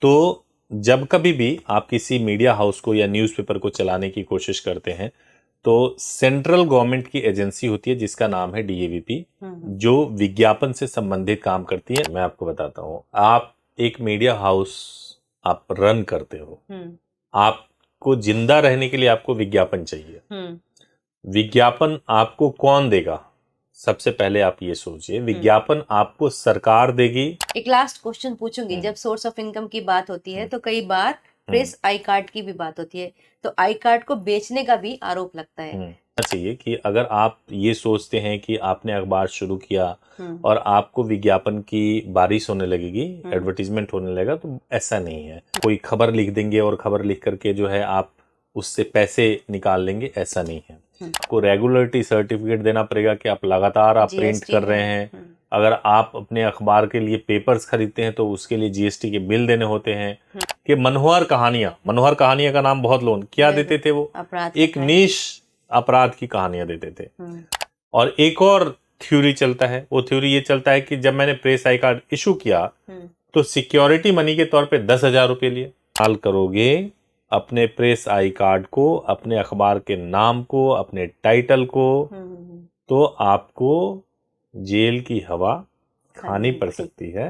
तो जब कभी भी आप किसी मीडिया हाउस को या न्यूज़पेपर को चलाने की कोशिश करते हैं तो सेंट्रल गवर्नमेंट की एजेंसी होती है जिसका नाम है डीएवीपी, जो विज्ञापन से संबंधित काम करती है। मैं आपको बताता हूँ, आप एक मीडिया हाउस आप रन करते हो, आपको जिंदा रहने के लिए आपको विज्ञापन चाहिए। विज्ञापन आपको कौन देगा? सबसे पहले आप ये सोचिए, विज्ञापन आपको सरकार देगी। एक लास्ट क्वेश्चन पूछूंगी, जब सोर्स ऑफ इनकम की बात होती है तो कई बार प्रेस आई कार्ड की भी बात होती है, तो आई कार्ड को बेचने का भी आरोप लगता है। चाहिए कि अगर आप ये सोचते हैं कि आपने अखबार शुरू किया और आपको विज्ञापन की बारिश होने लगेगी, एडवर्टीजमेंट होने लगेगा, तो ऐसा नहीं है। कोई खबर लिख देंगे और खबर लिख करके जो है आप उससे पैसे निकाल लेंगे, ऐसा नहीं है। आपको रेगुलरिटी सर्टिफिकेट देना पड़ेगा कि आप लगातार आप प्रिंट कर रहे हैं। अगर आप अपने अखबार के लिए पेपर्स खरीदते हैं तो उसके लिए जीएसटी के बिल देने होते हैं। कि मनोहर कहानियां का नाम बहुत लोग क्या देते थे, वो एक निश अपराध की कहानियां देते थे। और एक और थ्योरी चलता है, वो थ्योरी ये चलता है कि जब मैंने प्रेस आई कार्ड इशू किया तो सिक्योरिटी मनी के तौर पे 10,000 रुपए लिए। इस्तेमाल करोगे अपने प्रेस आई कार्ड को, अपने अखबार के नाम को, अपने टाइटल को, तो आपको जेल की हवा खानी पड़ सकती है।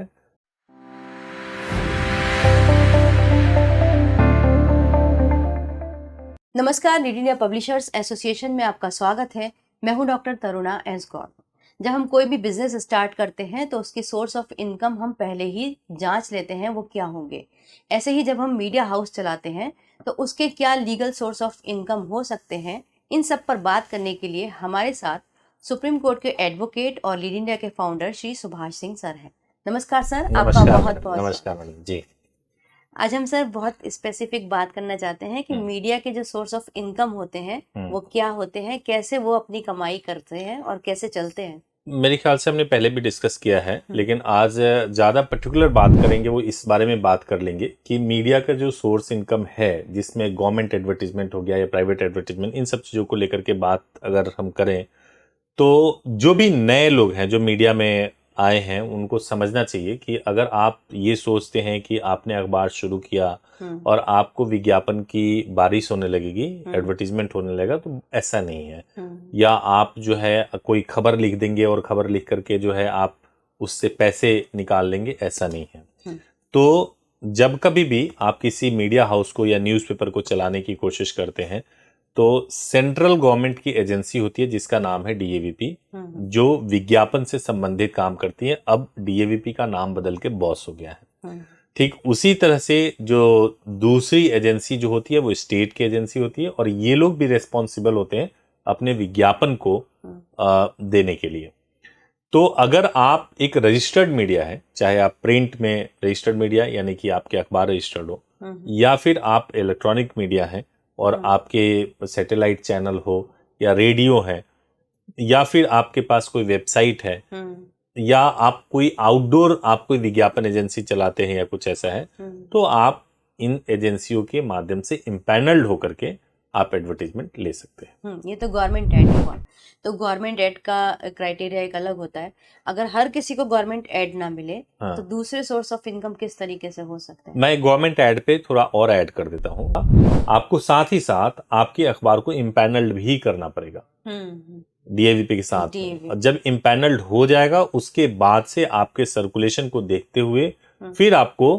नमस्कार, नीड इंडिया पब्लिशर्स एसोसिएशन में आपका स्वागत है। मैं हूं डॉक्टर तरुणा एस गौर। जब हम कोई भी बिजनेस स्टार्ट करते हैं तो उसकी सोर्स ऑफ इनकम हम पहले ही जांच लेते हैं वो क्या होंगे। ऐसे ही जब हम मीडिया हाउस चलाते हैं तो उसके क्या लीगल सोर्स ऑफ इनकम हो सकते हैं, इन सब पर बात करने के लिए हमारे साथ सुप्रीम कोर्ट के एडवोकेट और लीड इंडिया के फाउंडर श्री सुभाष सिंह सर हैं। नमस्कार सर, आपका बहुत बहुत नमस्कार मैडम जी। आज हम सर बहुत स्पेसिफिक बात करना चाहते हैं कि मीडिया के जो सोर्स ऑफ इनकम होते हैं वो क्या होते हैं, कैसे वो अपनी कमाई करते हैं और कैसे चलते हैं। मेरे ख्याल से हमने पहले भी डिस्कस किया है, लेकिन आज ज़्यादा पर्टिकुलर बात करेंगे, वो इस बारे में बात कर लेंगे कि मीडिया का जो सोर्स इनकम है, जिसमें गवर्नमेंट एडवर्टीजमेंट हो गया या प्राइवेट एडवर्टीजमेंट, इन सब चीज़ों को लेकर के बात अगर हम करें तो जो भी नए लोग हैं जो मीडिया में आए हैं उनको समझना चाहिए कि अगर आप ये सोचते हैं कि आपने अखबार शुरू किया और आपको विज्ञापन की बारिश होने लगेगी, एडवर्टीजमेंट होने लगेगा, तो ऐसा नहीं है। या आप जो है कोई खबर लिख देंगे और खबर लिख करके जो है आप उससे पैसे निकाल लेंगे, ऐसा नहीं है। तो जब कभी भी आप किसी मीडिया हाउस को या न्यूज़पेपर को चलाने की कोशिश करते हैं तो सेंट्रल गवर्नमेंट की एजेंसी होती है जिसका नाम है डीएवीपी, जो विज्ञापन से संबंधित काम करती है। अब डीएवीपी का नाम बदल के बॉस हो गया है। ठीक उसी तरह से जो दूसरी एजेंसी जो होती है वो स्टेट की एजेंसी होती है, और ये लोग भी रेस्पॉन्सिबल होते हैं अपने विज्ञापन को देने के लिए। तो अगर आप एक रजिस्टर्ड मीडिया है, चाहे आप प्रिंट में रजिस्टर्ड मीडिया यानी कि आपके अखबार रजिस्टर्ड हो, या फिर आप इलेक्ट्रॉनिक मीडिया है और आपके सैटेलाइट चैनल हो या रेडियो है, या फिर आपके पास कोई वेबसाइट है, या आप कोई आउटडोर आप कोई विज्ञापन एजेंसी चलाते हैं या कुछ ऐसा है, तो आप इन एजेंसियों के माध्यम से इम्पैनल्ड होकर के आप एडवर्टीजमेंट ले सकते हैं। ये तो गवर्नमेंट एड हुआ। तो गवर्नमेंट एड का क्राइटेरिया एक अलग होता है। अगर हर किसी को गवर्नमेंट एड ना मिले तो दूसरे सोर्स ऑफ इनकम किस तरीके से हो सकते हैं? मैं गवर्नमेंट एड पे थोड़ा और ऐड कर देता हूँ। आपको साथ ही साथ आपके अखबार को इम्पैनल्ड भी करना पड़ेगा डीएवीपी के साथ में। और जब इम्पैनल्ड हो जाएगा उसके बाद से आपके सर्कुलेशन को देखते हुए फिर आपको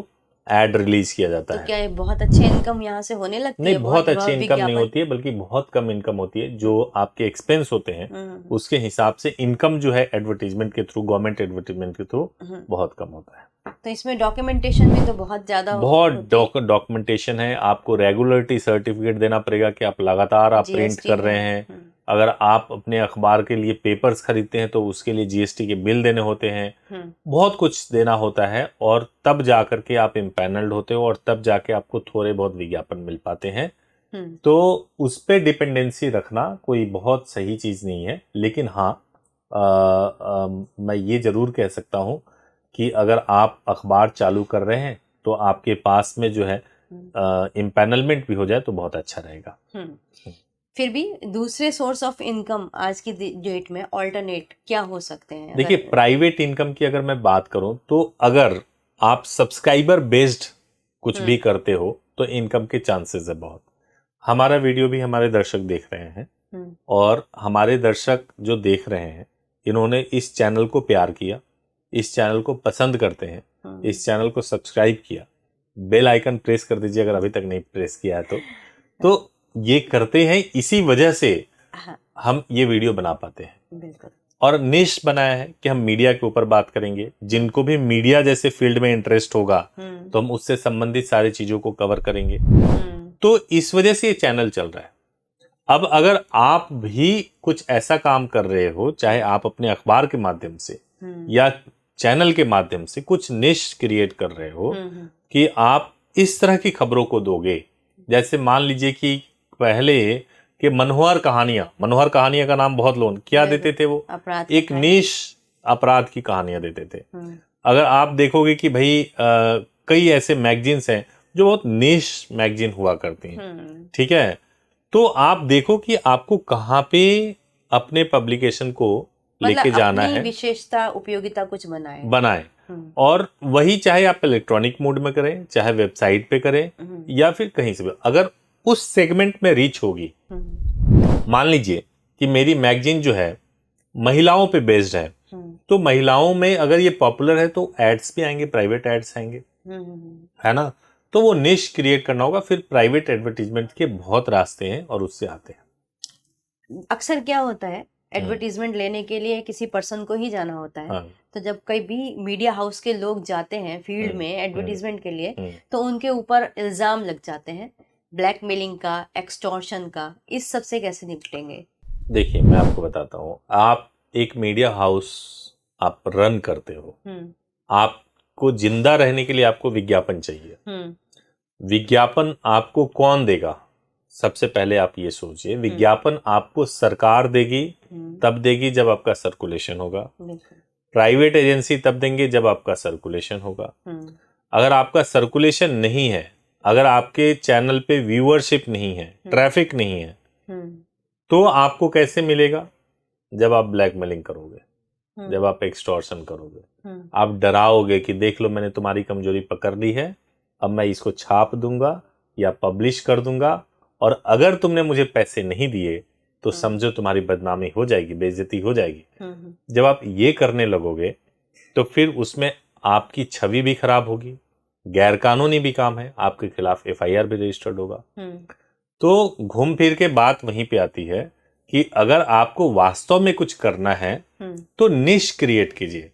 एड रिलीज किया जाता है। क्या ये बहुत अच्छी इनकम यहाँ से होने लगती है? नहीं, बहुत अच्छी इनकम नहीं होती है, बल्कि बहुत कम इनकम होती है। जो आपके एक्सपेंस होते हैं उसके हिसाब से इनकम जो है एडवर्टीजमेंट के थ्रू, गवर्नमेंट एडवर्टीजमेंट के थ्रू बहुत कम होता है। तो इसमें डॉक्यूमेंटेशन भी तो बहुत ज्यादा डॉक्यूमेंटेशन है। आपको रेगुलरिटी सर्टिफिकेट देना पड़ेगा कि आप लगातार आप प्रिंट कर रहे हैं। अगर आप अपने अखबार के लिए पेपर्स खरीदते हैं तो उसके लिए जीएसटी के बिल देने होते हैं। बहुत कुछ देना होता है, और तब जाकर के आप इम्पैनल्ड होते हो, और तब जाके आपको थोड़े बहुत विज्ञापन मिल पाते हैं। तो उस पे डिपेंडेंसी रखना कोई बहुत सही चीज नहीं है। लेकिन हाँ, मैं ये जरूर कह सकता हूँ कि अगर आप अखबार चालू कर रहे हैं तो आपके पास में जो है इम्पैनलमेंट भी हो जाए तो बहुत अच्छा रहेगा। फिर भी दूसरे सोर्स ऑफ इनकम आज की डेट में ऑल्टरनेट क्या हो सकते हैं? देखिए, प्राइवेट इनकम की अगर मैं बात करूं तो अगर आप सब्सक्राइबर बेस्ड कुछ भी करते हो तो इनकम के चांसेस है बहुत। हमारा वीडियो भी हमारे दर्शक देख रहे हैं और हमारे दर्शक जो देख रहे हैं इन्होंने इस चैनल को प्यार किया, इस चैनल को पसंद करते हैं, इस चैनल को सब्सक्राइब किया, बेल आइकन प्रेस कर दीजिए अगर अभी तक नहीं प्रेस किया है तो ये करते हैं, इसी वजह से हम ये वीडियो बना पाते हैं। बिल्कुल। और निश बनाया है कि हम मीडिया के ऊपर बात करेंगे, जिनको भी मीडिया जैसे फील्ड में इंटरेस्ट होगा तो हम उससे संबंधित सारी चीजों को कवर करेंगे। तो इस वजह से ये चैनल चल रहा है। अब अगर आप भी कुछ ऐसा काम कर रहे हो, चाहे आप अपने अखबार के माध्यम से या चैनल के माध्यम से कुछ निश क्रिएट कर रहे हो कि आप इस तरह की खबरों को दोगे, जैसे मान लीजिए कि पहले कि मनोहर कहानियां का नाम बहुत लोग क्या देते थे, वो एक निश अपराध की कहानियां देते थे। अगर आप देखोगे कि भाई कई ऐसे मैगजीन्स हैं जो बहुत निश मैगजीन हुआ करती हैं, ठीक है, तो आप देखो कि आपको कहाँ पे अपने पब्लिकेशन को लेके जाना है, विशेषता उपयोगिता कुछ बनाए। और वही चाहे आप इलेक्ट्रॉनिक मोड में करें, चाहे वेबसाइट पे करें या फिर कहीं से भी, अगर उस सेगमेंट में रीच होगी। मान लीजिए कि मेरी मैगजीन जो है महिलाओं पे बेस्ड है, तो महिलाओं में अगर ये पॉपुलर है तो एड्स भी आएंगे, प्राइवेट एड्स आएंगे, है ना। तो वो निश क्रिएट करना होगा। फिर प्राइवेट एडवर्टीजमेंट के बहुत रास्ते हैं और उससे आते हैं। अक्सर क्या होता है, एडवर्टीजमेंट लेने के लिए किसी पर्सन को ही जाना होता है। हाँ। तो जब कई भी मीडिया हाउस के लोग जाते हैं फील्ड में एडवर्टीजमेंट के लिए, तो उनके ऊपर इल्जाम लग जाते हैं ब्लैकमेलिंग का, एक्सटॉर्शन का। इस सब से कैसे निपटेंगे? देखिए, मैं आपको बताता हूँ। आप एक मीडिया हाउस आप रन करते हो, आपको जिंदा रहने के लिए आपको विज्ञापन चाहिए। विज्ञापन आपको कौन देगा? सबसे पहले आप ये सोचिए, विज्ञापन आपको सरकार देगी, तब देगी जब आपका सर्कुलेशन होगा। प्राइवेट एजेंसी तब देंगे जब आपका सर्कुलेशन होगा। अगर आपका सर्कुलेशन नहीं है, अगर आपके चैनल पे व्यूअरशिप नहीं है, ट्रैफिक नहीं है, तो आपको कैसे मिलेगा? जब आप ब्लैकमेलिंग करोगे, जब आप एक्सटॉर्शन करोगे, आप डराओगे कि देख लो मैंने तुम्हारी कमजोरी पकड़ ली है, अब मैं इसको छाप दूंगा या पब्लिश कर दूंगा, और अगर तुमने मुझे पैसे नहीं दिए तो समझो तुम्हारी बदनामी हो जाएगी, बेइज्जती हो जाएगी। जब आप ये करने लगोगे तो फिर उसमें आपकी छवि भी खराब होगी, गैरकानूनी भी काम है, आपके खिलाफ एफआईआर भी रजिस्टर्ड होगा। तो घूम फिर के बात वहीं पे आती है कि अगर आपको वास्तव में कुछ करना है तो निश क्रिएट कीजिए।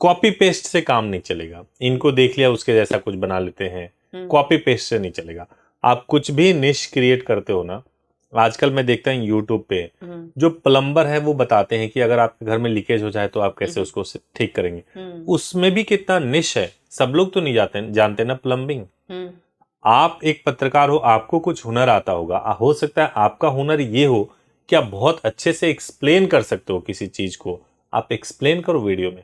कॉपी पेस्ट से काम नहीं चलेगा। इनको देख लिया उसके जैसा कुछ बना लेते हैं, कॉपी पेस्ट से नहीं चलेगा। आप कुछ भी निश क्रिएट करते हो ना, आजकल मैं देखता हूँ यूट्यूब पे जो प्लम्बर है वो बताते हैं कि अगर आपके घर में लीकेज हो जाए तो आप कैसे उसको ठीक करेंगे। उसमें भी कितना निश है, सब लोग तो नहीं जानते ना प्लम्बिंग। आप एक पत्रकार हो, आपको कुछ हुनर आता होगा, हो सकता है आपका हुनर ये हो कि आप बहुत अच्छे से एक्सप्लेन कर सकते हो किसी चीज को। आप एक्सप्लेन करो वीडियो में,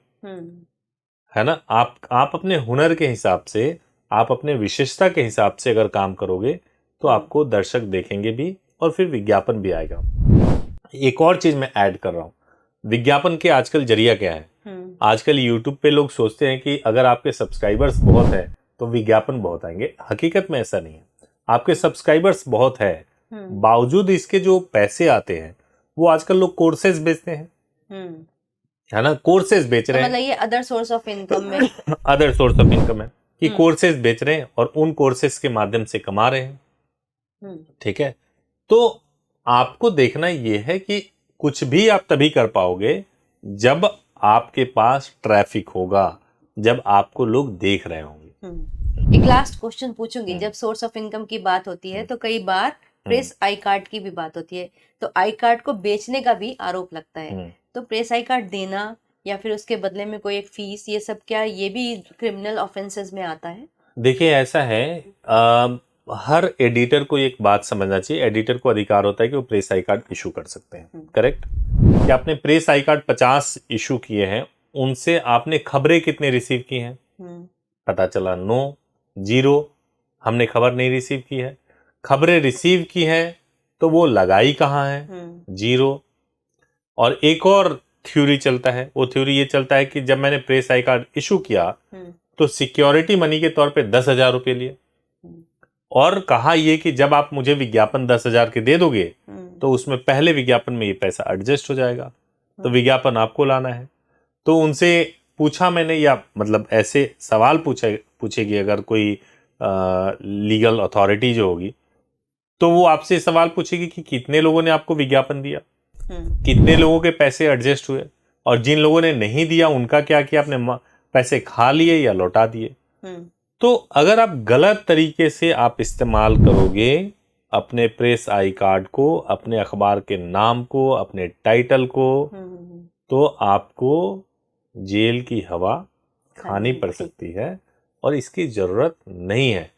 है ना। आप अपने हुनर के हिसाब से, आप अपने विशेषता के हिसाब से अगर काम करोगे तो आपको दर्शक देखेंगे भी और फिर विज्ञापन भी आएगा। एक और चीज मैं ऐड कर रहा हूँ, विज्ञापन के आजकल जरिया क्या है। आजकल यूट्यूब पे लोग सोचते हैं कि अगर आपके सब्सक्राइबर्स बहुत है तो विज्ञापन बहुत आएंगे। हकीकत में ऐसा नहीं है। आपके सब्सक्राइबर्स बहुत है, बावजूद इसके जो पैसे आते हैं वो आजकल लोग कोर्सेज बेचते हैं, है ना। कोर्सेज बेच रहे हैं, मतलब ये अदर सोर्स ऑफ इनकम में अदर सोर्स ऑफ इनकम है कि कोर्सेज बेच रहे हैं और उन कोर्सेज के माध्यम से कमा रहे हैं। ठीक है, तो आपको देखना ये है कि कुछ भी आप तभी कर पाओगे जब आपके पास ट्रैफिक होगा, जब आपको लोग देख रहे होंगे। एक लास्ट क्वेश्चन पूछूंगी। जब सोर्स ऑफ इनकम की बात होती है तो कई बार प्रेस आई कार्ड की भी बात होती है, तो आई कार्ड को बेचने का भी आरोप लगता है। तो प्रेस आई कार्ड देना या फिर उसके बदले में कोई एक फीस, ये सब क्या ये भी क्रिमिनल ऑफेंसेस में आता है? देखिए, ऐसा है, हर एडिटर को एक बात समझना चाहिए। एडिटर को अधिकार होता है कि वो प्रेस आई कार्ड इशू कर सकते हैं, करेक्ट। कि आपने प्रेस आई कार्ड 50 इशू किए हैं, उनसे आपने खबरें कितने रिसीव की हैं? पता चला 9, 0, हमने खबर नहीं रिसीव की है। खबरें रिसीव की है तो वो लगाई कहाँ है? 0। और एक और थ्योरी चलता है, वो थ्योरी ये चलता है कि जब मैंने प्रेस आई कार्ड इशू किया तो सिक्योरिटी मनी के तौर पे 10,000 रुपए लिए। और कहा ये कि जब आप मुझे विज्ञापन 10,000 के दे दोगे तो उसमें पहले विज्ञापन में ये पैसा एडजस्ट हो जाएगा, तो विज्ञापन आपको लाना है। तो उनसे पूछा मैंने, या मतलब ऐसे सवाल पूछेगी अगर कोई लीगल अथॉरिटी जो होगी, तो वो आपसे सवाल पूछेगी कि कितने लोगों ने आपको विज्ञापन दिया, कितने लोगों के पैसे एडजस्ट हुए, और जिन लोगों ने नहीं दिया उनका क्या किया, आपने पैसे खा लिए या लौटा दिए। तो अगर आप गलत तरीके से आप इस्तेमाल करोगे अपने प्रेस आई कार्ड को, अपने अखबार के नाम को, अपने टाइटल को, तो आपको जेल की हवा खानी पड़ सकती है, और इसकी जरूरत नहीं है।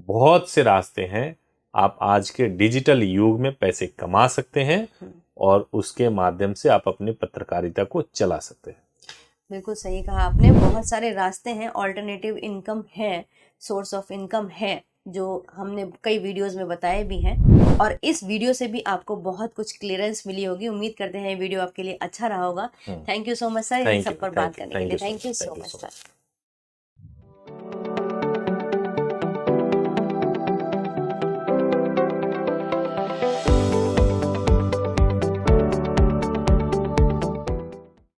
बहुत से रास्ते हैं, आप आज के डिजिटल युग में पैसे कमा सकते हैं और उसके माध्यम से आप अपनी पत्रकारिता को चला सकते हैं। बिल्कुल सही कहा आपने, बहुत सारे रास्ते हैं, ऑल्टरनेटिव इनकम है, सोर्स ऑफ इनकम है, जो हमने कई वीडियोस में बताए भी हैं, और इस वीडियो से भी आपको बहुत कुछ क्लियरेंस मिली होगी। उम्मीद करते हैं ये वीडियो आपके लिए अच्छा रहा होगा। Thank you so much sir इन सब पर बात करने के लिए। Thank you so much sir.